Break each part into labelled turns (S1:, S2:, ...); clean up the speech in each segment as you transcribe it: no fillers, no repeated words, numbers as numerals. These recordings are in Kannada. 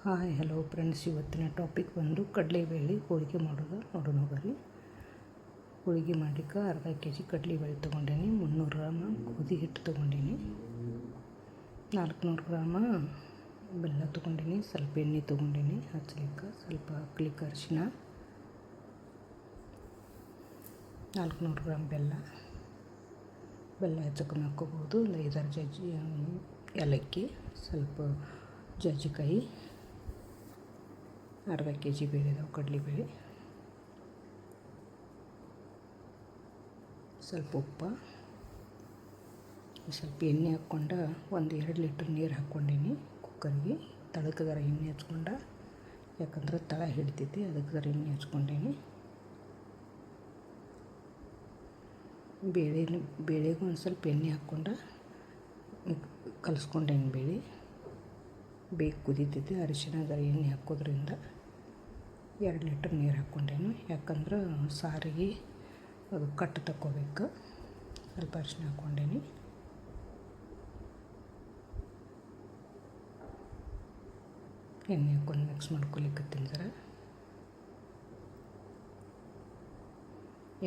S1: ಹಾಯ್ ಹಲೋ ಫ್ರೆಂಡ್ಸ್, ಇವತ್ತಿನ ಟಾಪಿಕ್ ಬಂದು ಕಡಲೆಬೇಳೆ ಹೋಳಿಗೆ ಮಾಡೋದು ನೋಡೋಣ ಬರ್ರಿ. ಹೋಳಿಗೆ ಮಾಡಲಿಕ್ಕೆ ಅರ್ಧ ಕೆ.ಜಿ. ಕಡಲೆಬೇಳೆ ತೊಗೊಂಡೀನಿ, 300 ಗ್ರಾಮ ಗೋಧಿ ಹಿಟ್ಟು ತೊಗೊಂಡೀನಿ, 400 ಗ್ರಾಮ ಬೆಲ್ಲ ತೊಗೊಂಡೀನಿ, ಸ್ವಲ್ಪ ಎಣ್ಣೆ ತೊಗೊಂಡೀನಿ ಹಚ್ಚಲಿಕ್ಕೆ, ಸ್ವಲ್ಪ ಹಾಕ್ಲಿಕ್ಕೆ ಅರಿಶಿನ, 400 ಗ್ರಾಮ್ ಬೆಲ್ಲ ಹೆಚ್ಚಕ್ಕನ್ನು ಹಾಕ್ಕೋಬೋದು. ಒಂದು 5-6 ಜಜ್ಜಿ ಏಲಕ್ಕಿ, ಸ್ವಲ್ಪ ಜಾಜಿಕಾಯಿ, ಅರ್ಧ ಕೆ.ಜಿ. ಬೇಳೆ ಇದಾವೆ ಕಡಲೆಬೇಳೆ, ಸ್ವಲ್ಪ ಉಪ್ಪು, ಸ್ವಲ್ಪ ಎಣ್ಣೆ ಹಾಕ್ಕೊಂಡು 1-2 ಲೀಟ್ರ್ ನೀರು ಹಾಕ್ಕೊಂಡೀನಿ ಕುಕ್ಕರ್ಗೆ. ತಳಕ್ಕೆ ಜರ ಎಣ್ಣೆ ಹಚ್ಕೊಂಡು, ಯಾಕಂದ್ರೆ ತಳ ಹಿಡಿತೈತಿ, ಅದಕ್ಕೆ ಜರ ಎಣ್ಣೆ ಹಚ್ಕೊಂಡೀನಿ. ಬೇಳೆಗೂ ಒಂದು ಸ್ವಲ್ಪ ಎಣ್ಣೆ ಹಾಕ್ಕೊಂಡು ಕಲಿಸ್ಕೊಂಡೇನಿ. ಬೇಗ ಕುದೀತೈತಿ. ಅರಿಶಿನ ಜರ ಎಣ್ಣೆ ಹಾಕೋದ್ರಿಂದ 2 ಲೀಟ್ರ್ ನೀರು ಹಾಕ್ಕೊಂಡೇನು, ಯಾಕಂದ್ರೆ ಸಾರಿಗೆ ಅದು ಕಟ್ಟು ತಕ್ಕೋಬೇಕು. ಸ್ವಲ್ಪ ಅರಿಶಿನ ಹಾಕ್ಕೊಂಡೇನಿ. ಎಣ್ಣೆ ಹಾಕ್ಕೊಂಡು ಮಿಕ್ಸ್ ಮಾಡ್ಕೊಲಿಕ್ಕತ್ತೀನಿ. ಜರ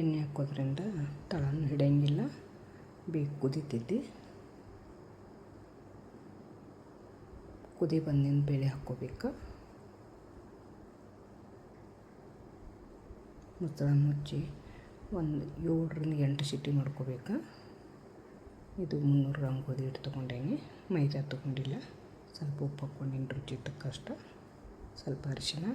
S1: ಎಣ್ಣೆ ಹಾಕೋದ್ರಿಂದ ತಳನೂ ಹಿಡಿಯಂಗಿಲ್ಲ, ಬೇಗ ಕುದೀತೈತಿ. ಕುದಿ ಬಂದಿನ ಬೇಳೆ ಹಾಕ್ಕೋಬೇಕು. ಮುಚ್ಚಳ ಮುಚ್ಚಿ ಒಂದು 7-8 ಸೀಟಿ ಮಾಡ್ಕೋಬೇಕು. ಇದು 300 ಗ್ರಾಮ್ ಗೋಧಿ ಹಿಟ್ಟು ತೊಗೊಂಡೇನಿ, ಮೈದಾ ತೊಗೊಂಡಿಲ್ಲ. ಸ್ವಲ್ಪ ಉಪ್ಪು ಹಾಕ್ಕೊಂಡೀನಿ ರುಚಿ ತಕ್ಕಷ್ಟು, ಸ್ವಲ್ಪ ಅರಿಶಿನ,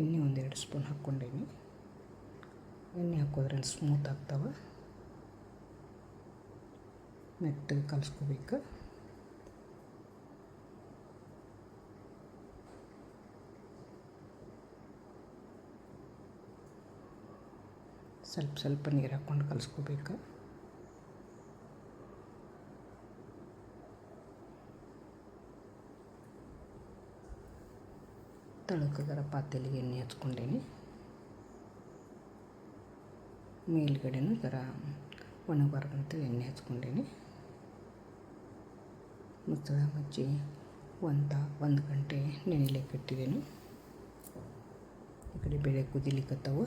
S1: ಎಣ್ಣೆ 1-2 ಸ್ಪೂನ್ ಹಾಕ್ಕೊಂಡೇನಿ. ಎಣ್ಣೆ ಹಾಕೋದ್ರಿಂದ ಸ್ಮೂತ್ ಆಗ್ತಾವೆ. ಮೆತ್ತಗೆ ಕಲಿಸ್ಕೋಬೇಕು. ಸ್ವಲ್ಪ ನೀರು ಹಾಕ್ಕೊಂಡು ಕಲಿಸ್ಕೋಬೇಕು. ತಳಕ್ಕೆ ಜರ ಪಾತ್ರೆಲಿಗೆ ಎಣ್ಣೆ ಹಚ್ಕೊಂಡೇನಿ. ಮೇಲ್ಗಡೆನೂ ಜರ ಒಣಗಬಾರ್ದಂತ ಎಣ್ಣೆ ಹಚ್ಕೊಂಡೇನಿ. ಮುಚ್ಚಳ ಮುಚ್ಚಿ 1 ಗಂಟೆ ನೆನೆಲಿಕ್ಕೆ ಇಟ್ಟಿದ್ದೀನಿ. ಈ ಕಡೆ ಬೇಳೆ ಕುದಿಲಿಕ್ಕತ್ತವು.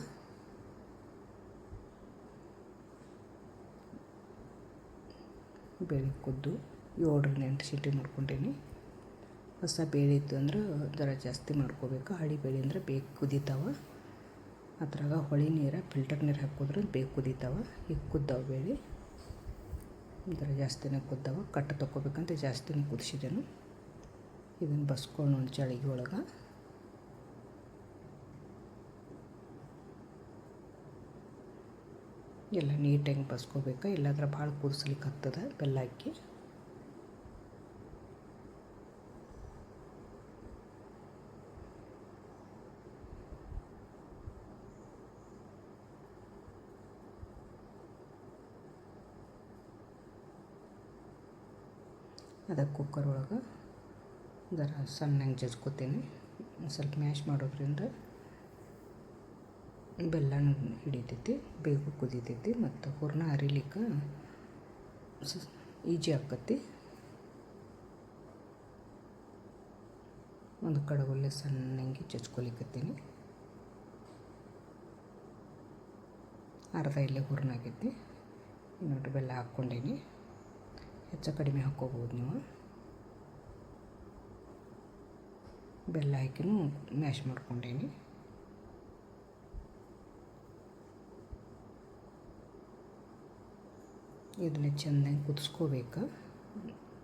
S1: ಬೇಳೆ ಕುದ್ದು 7-8 ಸೀಟಿ ಮಾಡ್ಕೊಂಡೇನಿ. ಹೊಸ ಬೇಳೆ ಇತ್ತು ಅಂದ್ರೆ ಜರ ಜಾಸ್ತಿ ಮಾಡ್ಕೋಬೇಕು. ಹಳೆ ಬೇಳೆ ಅಂದ್ರೆ ಬೇಗ ಕುದೀತಾವೆ. ಅದ್ರಾಗ ಹೊಳಿ ನೀರು, ಫಿಲ್ಟರ್ ನೀರು ಹಾಕಿದ್ರೆ ಬೇಗ ಕುದೀತಾವೆ. ಈಗ ಕುದ್ದಾವೆ ಬೇಳೆ, ಜರ ಜಾಸ್ತಿನೇ ಕುದ್ದಾವೆ. ಕಟ್ಟು ತಗೋಬೇಕಂತ ಜಾಸ್ತಿನೇ ಕುದಿಸಿದೆನು. ಇದನ್ನು ಬಸ್ಕೊಂಡು ಒಂದು ಚಳಿಗೆ ಒಳಗೆ ಎಲ್ಲ ನೀಟಾಗಿ ಬಸ್ಕೋಬೇಕು. ಇಲ್ಲಾಂದ್ರೆ ಭಾಳ ಕುದಿಸ್ಲಿಕ್ಕೆ ಆಗ್ತದೆ ಬೆಲ್ಲ ಹಾಕಿ. ಅದಕ್ಕೆ ಕುಕ್ಕರ್ ಒಳಗೆ ಜರ ಸಣ್ಣಗೆ ಜಜ್ಕೋತೀನಿ. ಸ್ವಲ್ಪ ಮ್ಯಾಶ್ ಮಾಡೋದ್ರಿಂದ ಬೆಲ್ಲನೂ ಹಿಡಿತೈತಿ, ಬೇಗ ಕುದೀತೈತಿ, ಮತ್ತು ಹೂರ್ಣ ಅರಿಲಿಕ್ಕೆ ಈಜಿ ಆಕತಿ. ಒಂದು ಕಡಗೊಲ್ಲೆ ಸಣ್ಣಗೆ ಜಜ್ಕೊಲಿಕ್ಕತ್ತೀನಿ. ಅರ್ಧ ಇಲ್ಲೇ ಹೂರ್ಣ ಆಗೈತಿ. ಇನ್ನೊಟ್ಟು ಬೆಲ್ಲ ಹಾಕ್ಕೊಂಡೀನಿ. ಹೆಚ್ಚು ಕಡಿಮೆ ಹಾಕ್ಕೋಬೋದು ನೀವು. ಬೆಲ್ಲ ಹಾಕಿನೂ ಮ್ಯಾಶ್ ಮಾಡ್ಕೊಂಡೀನಿ. ಇದನ್ನ ಚೆಂದಾಗಿ ಕುದಿಸ್ಕೋಬೇಕು.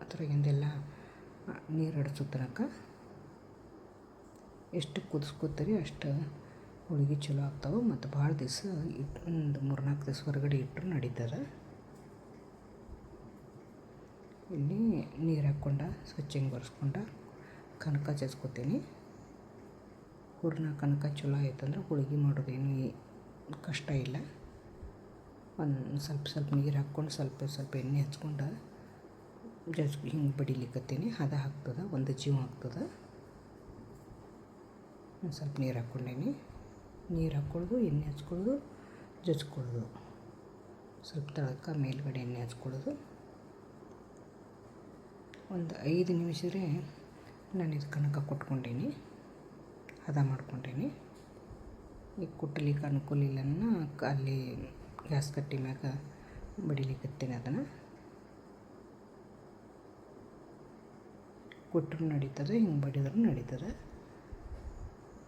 S1: ಅದ್ರಾಗಿಂದೆಲ್ಲ ನೀರು ಅಡಿಸೋ ತನಕ. ಎಷ್ಟು ಕುದಿಸ್ಕೋತೀರಿ ಅಷ್ಟು ಹೋಳಿಗೆ ಚಲೋ ಆಗ್ತಾವೆ. ಮತ್ತು ಭಾಳ ದಿವಸ ಒಂದು 3-4 ದಿವಸ ಹೊರಗಡೆ ಇಟ್ಟರು ನಡೀತದೆ. ಇಲ್ಲಿ ನೀರು ಹಾಕ್ಕೊಂಡು ಸ್ವಚ್ಛಂಗೆ ಬರೆಸ್ಕೊಂಡು ಕನಕ ಜಜ್ಕೋತೀನಿ. ಹೂರ್ಣ ಕನಕ ಚಲೋ ಆಯ್ತಂದ್ರೆ ಹೋಳಿಗೆ ಮಾಡೋದೇನು ಕಷ್ಟ ಇಲ್ಲ. ಒಂದು ಸ್ವಲ್ಪ ನೀರು ಹಾಕ್ಕೊಂಡು ಸ್ವಲ್ಪ ಎಣ್ಣೆ ಹಚ್ಕೊಂಡು ಹಿಂಗೆ ಬಡಿಲಿಕ್ಕತ್ತೀನಿ. ಹದ ಆಗ್ತದೆ, ಒಂದು ಜೀವ ಆಗ್ತದೆ. ಸ್ವಲ್ಪ ನೀರು ಹಾಕ್ಕೊಂಡೇನಿ. ನೀರು ಹಾಕ್ಕೊಳ್ಳೋದು, ಎಣ್ಣೆ ಹಚ್ಕೊಳ್ಳೋದು, ಜಜ್ಕೊಳ್ಳೋದು. ಸ್ವಲ್ಪ ತಳಕ್ಕೆ ಮೇಲ್ಗಡೆ ಎಣ್ಣೆ ಹಚ್ಕೊಳ್ಳೋದು. ಒಂದು 5 ನಿಮಿಷರೇ ನಾನು ಇದು ಕನಕ ಕೊಟ್ಕೊಂಡೀನಿ, ಹದ ಮಾಡ್ಕೊಂಡೀನಿ. ಈಗ ಕುಟ್ಟಲಿಕ್ಕೆ ಅನುಕೂಲ ಇಲ್ಲನ್ನ ಅಲ್ಲಿ ಗ್ಯಾಸ್ ಕಟ್ಟಿ ಮ್ಯಾಗ ಬಡಿಲಿಕ್ಕತ್ತೀನಿ. ಅದನ್ನು ಕೊಟ್ಟರು ನಡೀತದೆ, ಹಿಂಗೆ ಬಡಿದ್ರೂ ನಡೀತದೆ,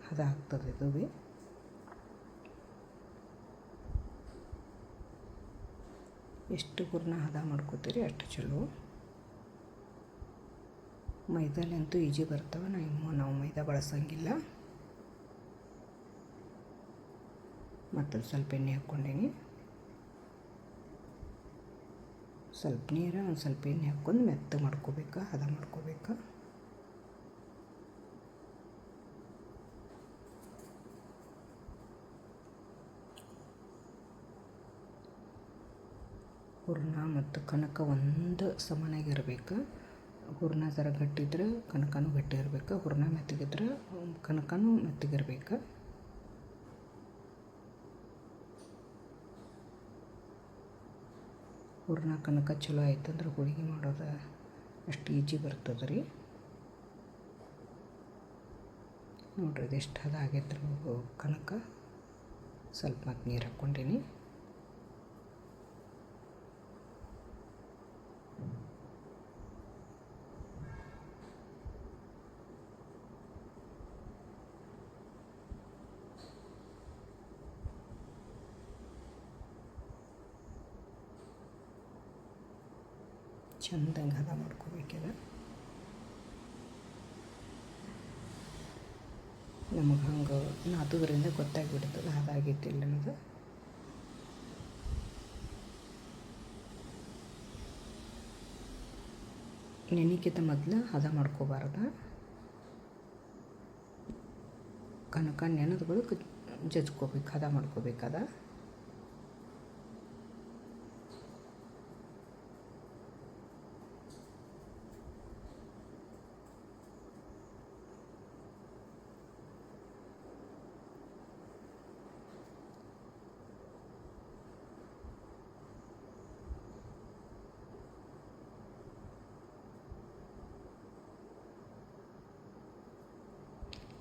S1: ಹದ ಆಗ್ತದೆ. ಇದು ಭೀ ಎಷ್ಟು ಹೂರಣ ಹದ ಮಾಡ್ಕೋತೀರಿ ಅಷ್ಟು ಚಲೋ. ಮೈದಲ್ಲಿ ಅಂತೂ ಈಜಿ ಬರ್ತವೆ, ನಾವು ಮೈದಾ ಬಳಸಂಗಿಲ್ಲ. ಮತ್ತು ಸ್ವಲ್ಪ ಎಣ್ಣೆ ಹಾಕ್ಕೊಂಡೀನಿ, ಸ್ವಲ್ಪ ನೀರು ಒಂದು ಸ್ವಲ್ಪ ಎಣ್ಣೆ ಹಾಕ್ಕೊಂಡು ಮೆತ್ತ ಮಾಡ್ಕೋಬೇಕು, ಹದ ಮಾಡ್ಕೋಬೇಕು. ಹೂರಣ ಮತ್ತು ಕನಕ ಒಂದು ಸಮಾನಾಗಿರ್ಬೇಕು. ಹೂರಣ ಜರ ಗಟ್ಟಿದ್ರೆ ಕನಕನೂ ಗಟ್ಟಿ ಇರಬೇಕು, ಹೂರಣ ಮೆತ್ತಗಿದ್ರೆ ಕನಕನೂ ಮೆತ್ತಗಿರ್ಬೇಕು. ಹೂರಣ ಕನಕ ಚಲೋ ಆಯ್ತಂದ್ರೆ ಹೋಳಿಗೆ ಮಾಡೋದು ಅಷ್ಟು ಈಜಿ ಬರ್ತದೆ ರೀ. ನೋಡ್ರಿ ಇದೆಷ್ಟು ಹದ ಆಗೈತ್ರಿ ಕನಕ. ಸ್ವಲ್ಪ ಮತ್ತು ನೀರು ಹಾಕ್ಕೊಂಡೀನಿ. ಚೆಂದಂಗೆ ಹದ ಮಾಡ್ಕೋಬೇಕಿದೆ. ನಮಗೆ ಹಂಗೆ ನಾದೋದ್ರಿಂದ ಗೊತ್ತಾಗಿಬಿಡ್ತದೆ ಹದ ಆಗೈತಿ ಇಲ್ಲ ಅನ್ನೋದು. ನೆನೆಕ್ಕಿಂತ ಮೊದಲು ಹದ ಮಾಡ್ಕೋಬಾರ್ದು. ಕನಕ ನೆನೆದ್ಗಳು ಜಜ್ಕೋಬೇಕು, ಹದ ಮಾಡ್ಕೋಬೇಕದ.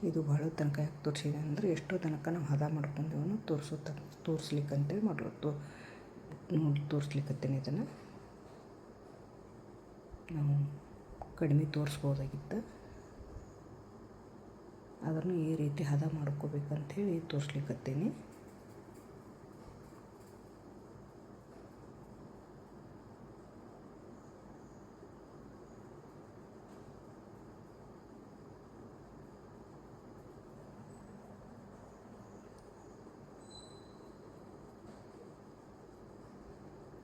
S1: ಇದು ಭಾಳ ತನಕ ಯಾಕೆ ತೋರಿಸಿದೆ ಅಂದರೆ ಎಷ್ಟೋ ತನಕ ನಾವು ಹದ ಮಾಡ್ಕೊಂಡೇವನು ತೋರಿಸ್ಲಿಕ್ಕಂತೇಳಿ ನೋಡಿ ತೋರಿಸ್ಲಿಕ್ಕತ್ತೇನೆ. ಇದನ್ನು ನಾವು ಕಡಿಮೆ ತೋರಿಸ್ಬೋದಾಗಿತ್ತು, ಅದನ್ನು ಈ ರೀತಿ ಹದ ಮಾಡ್ಕೋಬೇಕಂಥೇಳಿ ತೋರಿಸ್ಲಿಕ್ಕತ್ತೇನೆ.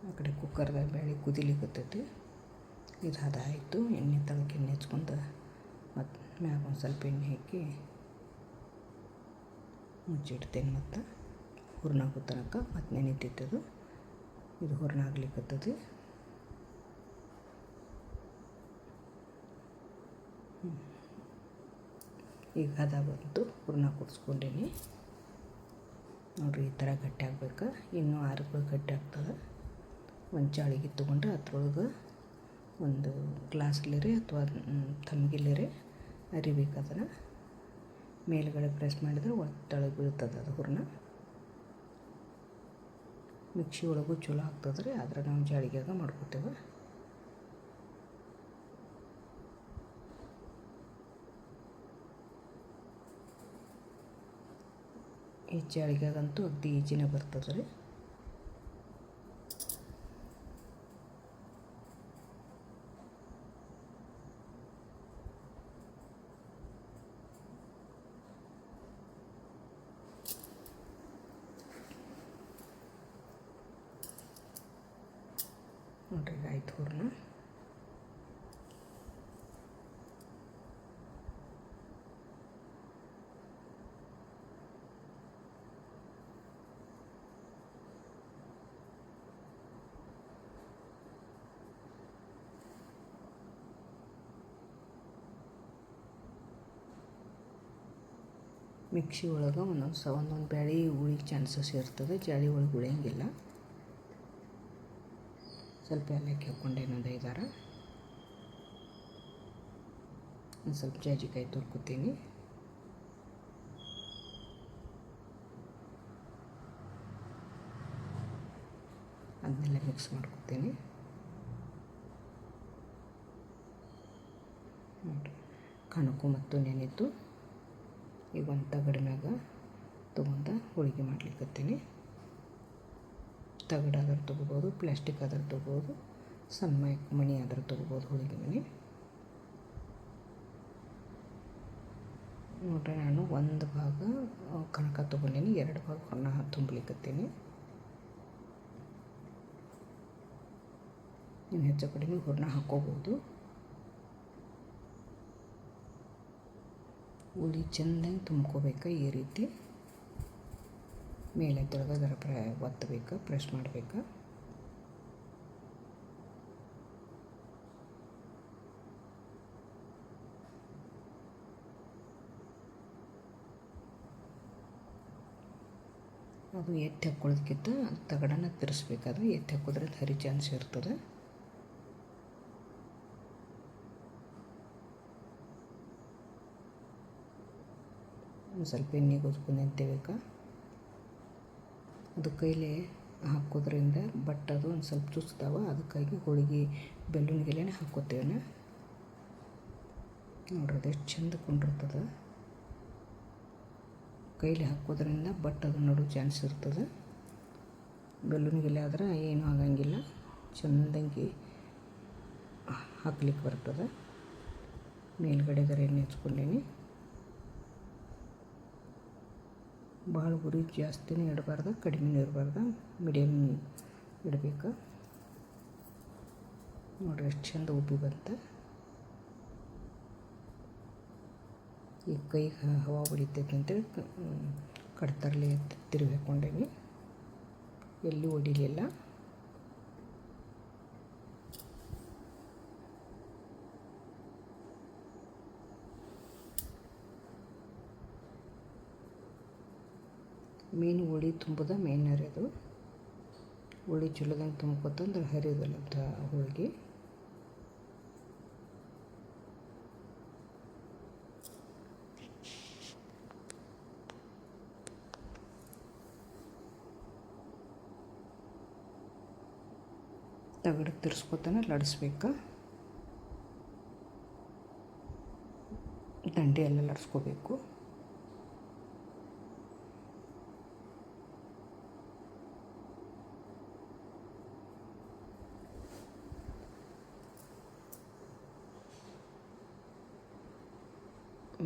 S1: ಆ ಕಡೆ ಕುಕ್ಕರ್ದಾಗ ಬೇಳೆ ಕುದಿಲಿಕ್ಕತ್ತೈತಿ. ಇದು ಹದ ಆಯಿತು. ಎಣ್ಣೆ ತಳಕ್ಕೆ ಎಣ್ಣೆ ಹಚ್ಕೊಂಡು ಮತ್ತು ಮ್ಯಾಗ ಒಂದು ಸ್ವಲ್ಪ ಎಣ್ಣೆ ಹಾಕಿ ಮುಚ್ಚಿಡ್ತೇನೆ. ಮತ್ತು ಹೂರಣ ಆಗೋ ತನಕ ಮತ್ತು ನೆನಿತಿತ್ತದು. ಇದು ಹೂರಣ ಆಗ್ಲಿಕ್ಕತ್ತದ. ಈಗ ಹದ ಬಂತು, ಹೂರಣ ಕುದಿಸ್ಕೊಂಡೀನಿ. ನೋಡಿರಿ ಈ ಥರ ಗಟ್ಟಿ ಆಗ್ಬೇಕು. ಇನ್ನೂ ಆರಿಗಳು ಗಟ್ಟಿ ಆಗ್ತದೆ. ಒಂದು ಜಾಳಿಗೆ ತೊಗೊಂಡು ಅದ್ರೊಳಗೆ ಒಂದು ಗ್ಲಾಸ್ಲಿರಿ ಅಥವಾ ತಮ್ಗಿಲಿರಿ ಅರಿಬೇಕು. ಅದನ್ನು ಮೇಲುಗಡೆ ಪ್ರೆಸ್ ಮಾಡಿದ್ರೆ ಒತ್ತೊಳಗೆ ಬೀಳ್ತದೆ ಅದು ಹೂರಣ. ಮಿಕ್ಸಿ ಒಳಗೂ ಚಲೋ ಆಗ್ತದೆ ರೀ, ಆದ್ರೆ ನಾವು ಜಾಳಿಗೆಯಾಗ ಮಾಡ್ಕೋತೇವೆ. ಈ ಜಾಳಿಗೆಗಂತೂ ಅಗ್ದಿ ಈಜಿನೇ ಬರ್ತದೆ ರೀ. ನೋಡ್ರಿ ಆಯ್ತು ಹೂರಣ. ಮಿಕ್ಸಿ ಒಳಗೆ ಒಂದೊಂದು ಬ್ಯಾಳೆ ಉಳಿಗೆ ಚಾನ್ಸಸ್ ಇರ್ತದೆ, ಜಾಳಿ ಒಳಗೆ ಉಳಿಯಂಗಿಲ್ಲ. ಸ್ವಲ್ಪ ಏಲಕ್ಕಿ ಹಾಕ್ಕೊಂಡೇನು ಒಂದು 5-6. ಒಂದು ಸ್ವಲ್ಪ ಜಾಜಿಕಾಯಿ ತುರ್ಕೊತೀನಿ. ಅದನ್ನೆಲ್ಲ ಮಿಕ್ಸ್ ಮಾಡ್ಕೊತೀನಿ. ನೋಡಿರಿ ಕಣಕು ಮತ್ತು ನೆನೆದು ಈಗ ಒಂದು ತಗಡ ಮ್ಯಾಗ ತೊಗೊಂಡು ಹೋಳಿಗೆ ಮಾಡ್ಲಿಕ್ಕತ್ತೀನಿ. ತಗಡಾದ್ರೆ ತೊಗೋಬೋದು, ಪ್ಲಾಸ್ಟಿಕ್ ಆದ್ರೆ ತೊಗೋಬೋದು, ಸಣ್ಣ ಮಣಿ ಆದ್ರೆ ತೊಗೋಬೋದು ಹೋಳಿಗೆ ಮಣಿ. ನೋಡ್ರಿ ನಾನು ಒಂದು ಭಾಗ ಕನಕ ತೊಗೊಂಡೀನಿ, 2 ಭಾಗ ಹೂರಣ ತುಂಬಲಿಕ್ಕತ್ತೀನಿ. ನೀವು ಹೆಚ್ಚು ಕಡಿಮೆ ಹೂರಣ ಹಾಕ್ಕೋಬೋದು. ಉಳಿ ಚೆಂದಾಗಿ ತುಂಬ್ಕೋಬೇಕು. ಈ ರೀತಿ ಮೇಲೆ ತೆಳಗದರ ಒತ್ತಬೇಕು, ಪ್ರೆಸ್ ಮಾಡಬೇಕು. ಅದು ಎತ್ತಿ ಹಾಕ್ಕೊಳ್ಳೋದಕ್ಕಿಂತ ತಗಡನ್ನ ತಿರ್ಸ್ಬೇಕಾದ್ರೆ ಎತ್ತಿ ಹಾಕೋದ್ರೆ ಹರಿ ಚಾನ್ಸ್ ಇರ್ತದೆ. ಒಂದು ಸ್ವಲ್ಪ ಎಣ್ಣೆ ಗೊಜ್ಕೊಂಡು ನಿಂತೇಬೇಕು. ಅದು ಕೈಲೇ ಹಾಕೋದ್ರಿಂದ ಬಟ್ಟದು ಒಂದು ಸ್ವಲ್ಪ ಚುಚ್ತಾವ. ಅದಕ್ಕಾಗಿ ಹೋಳಿಗೆ ಬೆಲ್ಲುನಿಗೆಲ್ಲೇ ಹಾಕೋತೇವೆ. ನೋಡ್ರಿ ಅದು ಎಷ್ಟು ಚೆಂದ ಕೊಂಡಿರ್ತದೆ. ಕೈಲಿ ಹಾಕೋದ್ರಿಂದ ಬಟ್ಟದು ನಡು ಚಾನ್ಸ್ ಇರ್ತದೆ. ಬೆಲ್ಲುನಿಗೆಲೆ ಆದ್ರೆ ಏನೂ ಆಗಂಗಿಲ್ಲ, ಚೆಂದಾಗಿ ಹಾಕ್ಲಿಕ್ಕೆ ಬರ್ತದೆ. ಮೇಲ್ಗಡೆ ಎಣ್ಣೆ ಹಚ್ಕೊಂಡೀನಿ. ಭಾಳ ಉರಿ ಜಾಸ್ತಿನೂ ಇಡಬಾರ್ದು, ಕಡಿಮೆನೂ ಇರಬಾರ್ದು, ಮೀಡಿಯಮ್ ಇಡಬೇಕು. ನೋಡಿರಿ ಎಷ್ಟು ಚೆಂದ ಉಬ್ಬಿ ಬಂತು. ಈ ಕೈಗೆ ಹವಾ ಹೊಡಿತೈತೆ ಅಂತೇಳಿ ಕಡ್ತರ್ಲಿ ತಿರುಗಿ ಹಾಕ್ಕೊಂಡೇನಿ, ಎಲ್ಲಿ ಹೊಡಿಲಿಲ್ಲ. ಮೇನ್ ಉಳಿ ತುಂಬೋದ ಮೇನ್ ಹರಿಯೋದು. ಉಳಿ ಚಲೋದಂಗೆ ತುಂಬ್ಕೊತಂದ್ರೆ ಹರಿಯೋದಲ್ಲ ಹೋಳಿಗೆ. ತಗಡ ತಿರ್ಸ್ಕೊತಾನೆ ಲಡಿಸ್ಬೇಕು. ದಂಡೆ ಎಲ್ಲ ಲಡ್ಸ್ಕೋಬೇಕು.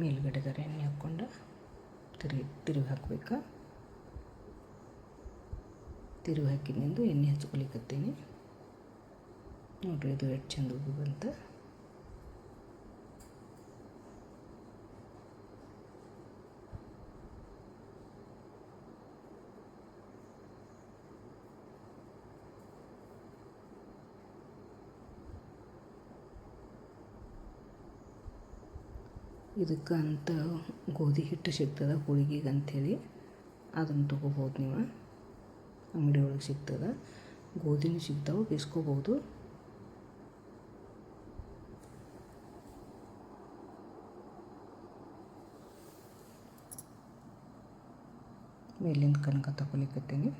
S1: ಮೇಲ್ಗಡೆ ಎಣ್ಣೆ ಹಾಕ್ಕೊಂಡು ತಿರುಗಿ ಹಾಕ್ಬೇಕು. ತಿರುಗಿ ಹಾಕಿದ್ನಿಂದು ಎಣ್ಣೆ ಹಚ್ಕೊಲಿಕ್ಕತ್ತೀನಿ. ನೋಡಿರಿ ಇದು ಎಷ್ಟು ಚೆಂದ ಉಬ್ಬಿ ಬಂತು. ಇದಕ್ಕೆ ಅಂತ ಗೋಧಿ ಹಿಟ್ಟು ಸಿಗ್ತದೆ ಹೋಳಿಗೆಗೆ ಅಂಥೇಳಿ, ಅದನ್ನು ತೊಗೋಬೋದು. ನೀವು ಅಂಗಡಿ ಒಳಗೆ ಸಿಗ್ತದೆ, ಗೋಧಿನೂ ಸಿಗ್ತಾವೆ, ಬೇಯಿಸ್ಕೋಬೋದು. ಮೇಲಿಂದ ಕನಕ ತಗೊಲಿಕ್ಕತ್ತೀನಿ.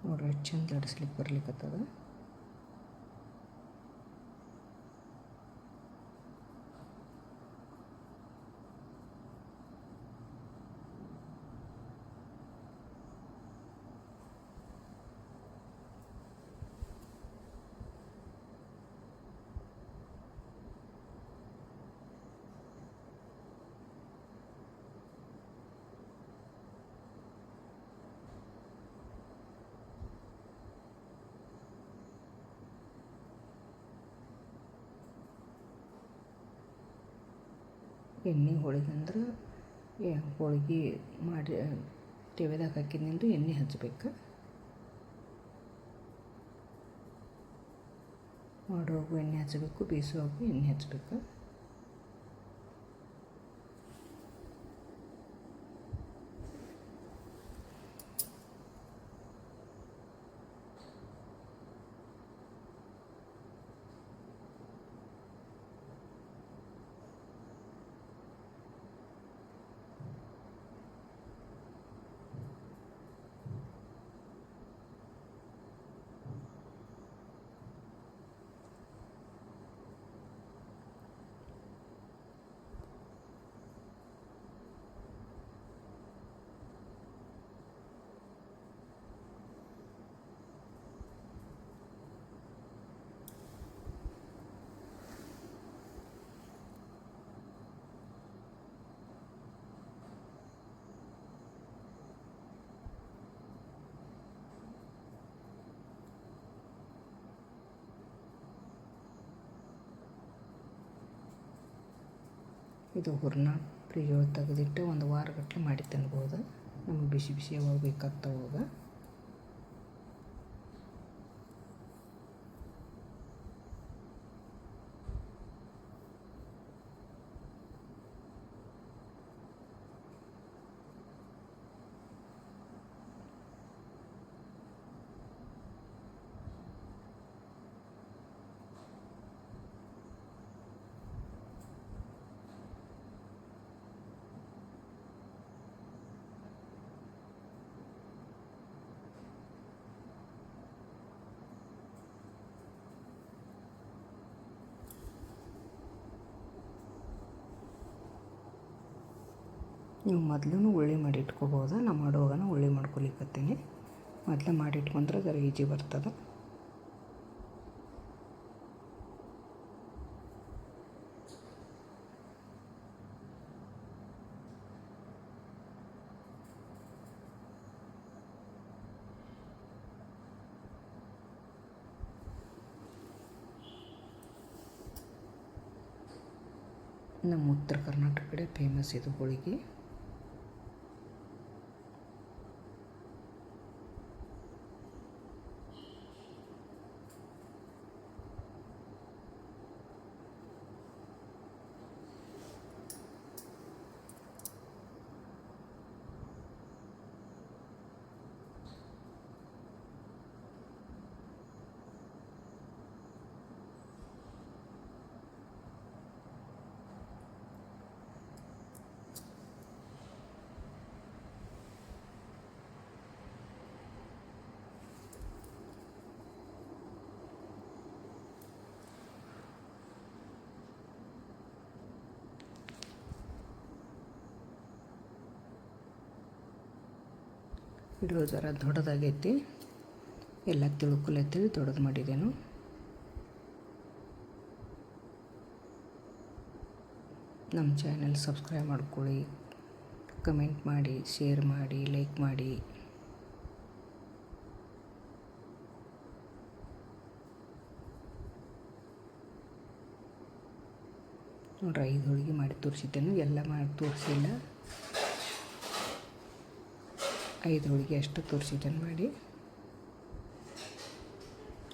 S1: ನೋಡ್ರಿ ಎಷ್ಟು ಚಂದ ಲಡಿಸ್ಲಿಕ್ಕೆ ಬರ್ಲಿಕ್ಕತ್ತದ. ಎಣ್ಣೆ ಹೋಳಿಗೆ ಅಂದ್ರೆ ಹೋಳಿಗೆ ಮಾಡಿ ತೆವೆದಾಗ ಹಾಕಿದ್ನಿಂದು ಎಣ್ಣೆ ಹಚ್ಬೇಕು. ಮಾಡೋವಾಗೂ ಎಣ್ಣೆ ಹಚ್ಚಬೇಕು, ಬೇಯಿಸುವಾಗೂ ಎಣ್ಣೆ ಹಚ್ಚಬೇಕು. ಇದು ಹೂರಣ ಫ್ರಿಜ್ ತೆಗೆದಿಟ್ಟು ಒಂದು ವಾರಗಟ್ಟಲೆ ಮಾಡಿ ತಿನ್ಬೋದು. ನಮಗೆ ಬಿಸಿ ಬಿಸಿ ಯಾವಾಗ ಬೇಕಾಗ್ತಾವಾಗ. ನೀವು ಮೊದಲು ಉಳ್ಳಿ ಮಾಡಿ ಇಟ್ಕೋಬೋದು. ನಾ ಮಾಡುವಾಗ ಉಳ್ಳಿ ಮಾಡ್ಕೊಲಿಕ್ಕತ್ತೀನಿ. ಮೊದಲೇ ಮಾಡಿ ಇಟ್ಕೊಂಡ್ರೆ ಜರ ಈಜಿ ಬರ್ತದೆ. ನಮ್ಮ ಉತ್ತರ ಕರ್ನಾಟಕ ಕಡೆ ಫೇಮಸ್ ಇದು ಹೋಳಿಗೆ. ವಿಡಿಯೋ ಜರ ದೊಡ್ಡದಾಗೈತಿ, ಎಲ್ಲ ತಿಳ್ಕೊಲತ್ತೇಳಿ ದೊಡ್ಡದು ಮಾಡಿದ್ದೇನು. ನಮ್ಮ ಚಾನೆಲ್ ಸಬ್ಸ್ಕ್ರೈಬ್ ಮಾಡ್ಕೊಳ್ಳಿ, ಕಮೆಂಟ್ ಮಾಡಿ, ಶೇರ್ ಮಾಡಿ, ಲೈಕ್ ಮಾಡಿ. ನೋಡ್ರಿ 5 ಹೋಳಿಗೆ ಮಾಡಿ ತೋರಿಸಿದ್ದೇನು, ಎಲ್ಲ ಮಾಡಿ ತೋರಿಸಿಲ್ಲ. 5 ಹೋಳಿಗೆ ಅಷ್ಟು ತೋರಿಸಿದ್ದೇನೆ ಮಾಡಿ.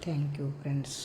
S1: Thank you friends.